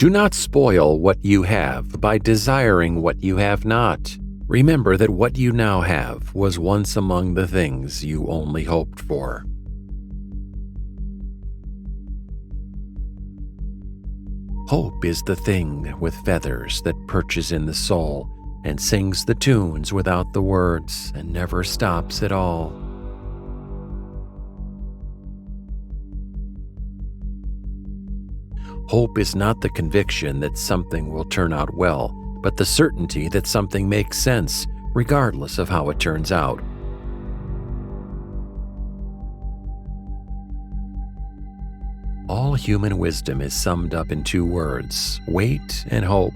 Do not spoil what you have by desiring what you have not. Remember that what you now have was once among the things you only hoped for. Hope is the thing with feathers that perches in the soul and sings the tunes without the words and never stops at all. Hope is not the conviction that something will turn out well, but the certainty that something makes sense, regardless of how it turns out. All human wisdom is summed up in two words: wait and hope.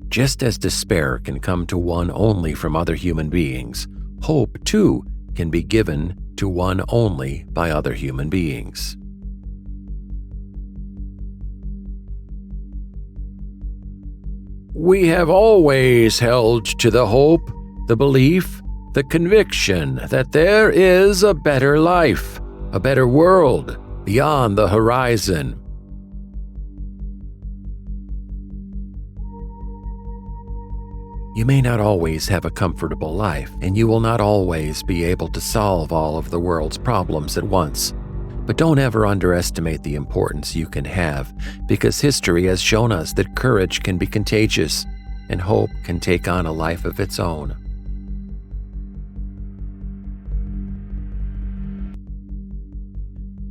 Just as despair can come to one only from other human beings, hope, too, can be given to one only by other human beings. We have always held to the hope, the belief, the conviction that there is a better life, a better world beyond the horizon. You may not always have a comfortable life, and you will not always be able to solve all of the world's problems at once. But don't ever underestimate the importance you can have, because history has shown us that courage can be contagious, and hope can take on a life of its own.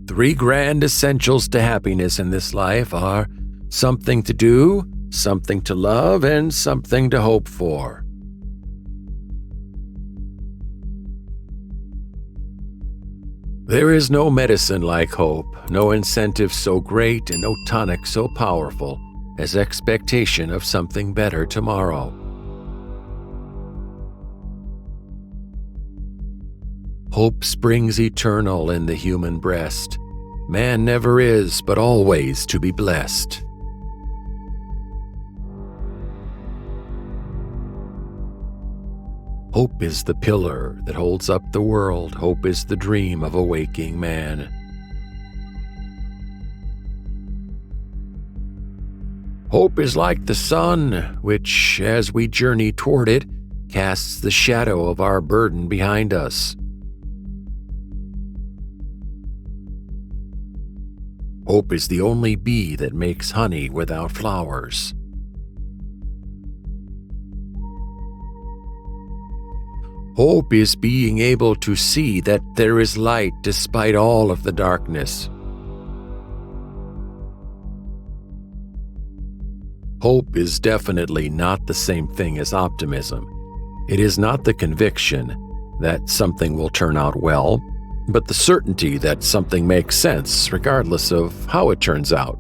Three grand essentials to happiness in this life are something to do, something to love, and something to hope for. There is no medicine like hope, no incentive so great and no tonic so powerful as expectation of something better tomorrow. Hope springs eternal in the human breast. Man never is, but always to be blessed. Hope is the pillar that holds up the world. Hope is the dream of a waking man. Hope is like the sun, which, as we journey toward it, casts the shadow of our burden behind us. Hope is the only bee that makes honey without flowers. Hope is being able to see that there is light despite all of the darkness. Hope is definitely not the same thing as optimism. It is not the conviction that something will turn out well, but the certainty that something makes sense regardless of how it turns out.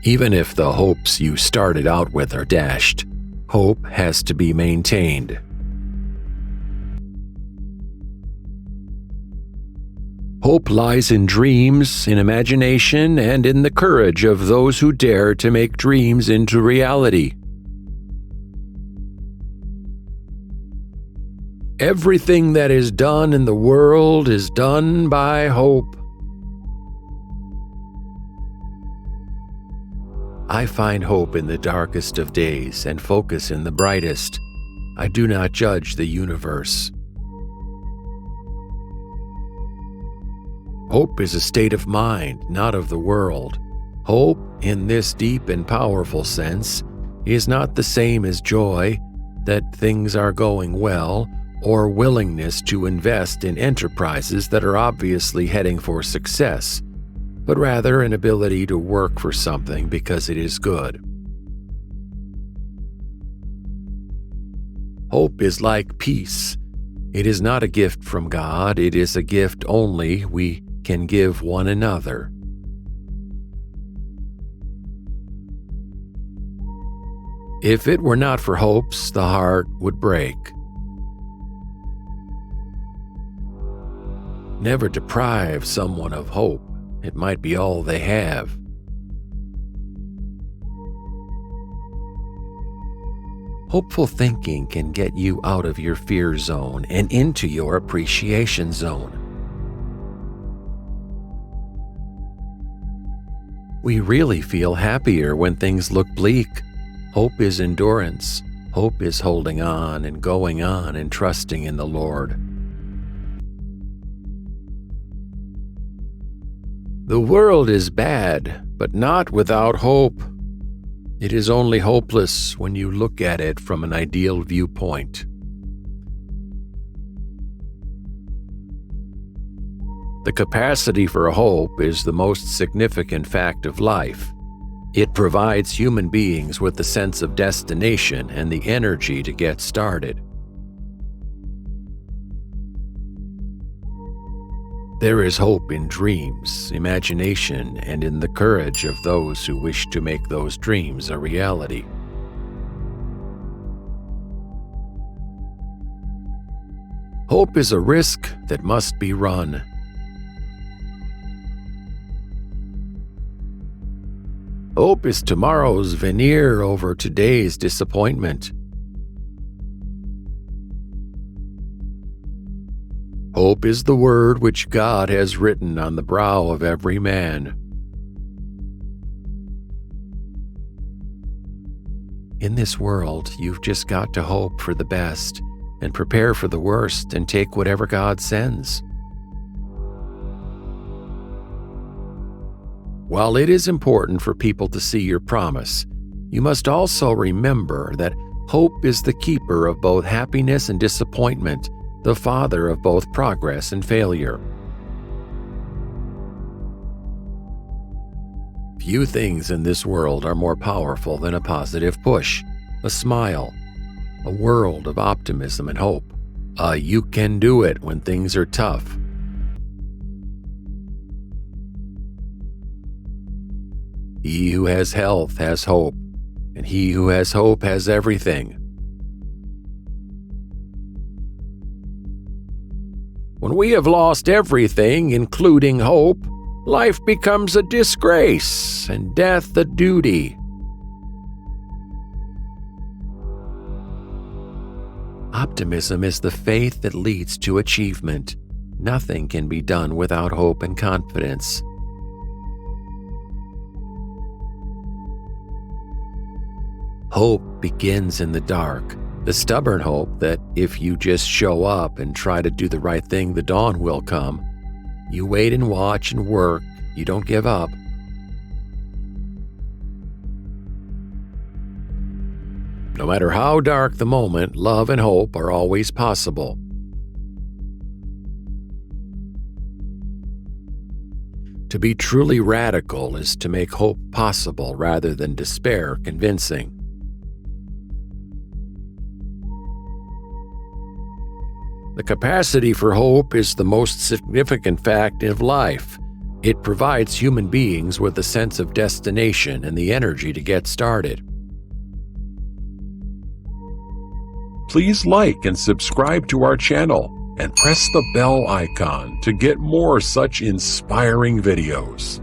Even if the hopes you started out with are dashed, hope has to be maintained. Hope lies in dreams, in imagination, and in the courage of those who dare to make dreams into reality. Everything that is done in the world is done by hope. I find hope in the darkest of days and focus in the brightest. I do not judge the universe. Hope is a state of mind, not of the world. Hope, in this deep and powerful sense, is not the same as joy, that things are going well, or willingness to invest in enterprises that are obviously heading for success, but rather an ability to work for something because it is good. Hope is like peace. It is not a gift from God, it is a gift only we can give one another. If it were not for hopes, the heart would break. Never deprive someone of hope. It might be all they have. Hopeful thinking can get you out of your fear zone and into your appreciation zone. We really feel happier when things look bleak. Hope is endurance. Hope is holding on and going on and trusting in the Lord. The world is bad, but not without hope. It is only hopeless when you look at it from an ideal viewpoint. The capacity for hope is the most significant fact of life. It provides human beings with the sense of destination and the energy to get started. There is hope in dreams, imagination, and in the courage of those who wish to make those dreams a reality. Hope is a risk that must be run. Hope is tomorrow's veneer over today's disappointment. Hope is the word which God has written on the brow of every man. In this world, you've just got to hope for the best and prepare for the worst and take whatever God sends. While it is important for people to see your promise, you must also remember that hope is the keeper of both happiness and disappointment, the father of both progress and failure. Few things in this world are more powerful than a positive push, a smile, a world of optimism and hope. You can do it when things are tough. He who has health has hope, and he who has hope has everything. When we have lost everything, including hope, life becomes a disgrace and death a duty. Optimism is the faith that leads to achievement. Nothing can be done without hope and confidence. Hope begins in the dark, the stubborn hope that if you just show up and try to do the right thing, the dawn will come. You wait and watch and work, you don't give up. No matter how dark the moment, love and hope are always possible. To be truly radical is to make hope possible rather than despair convincing. The capacity for hope is the most significant fact of life. It provides human beings with a sense of destination and the energy to get started. Please like and subscribe to our channel and press the bell icon to get more such inspiring videos.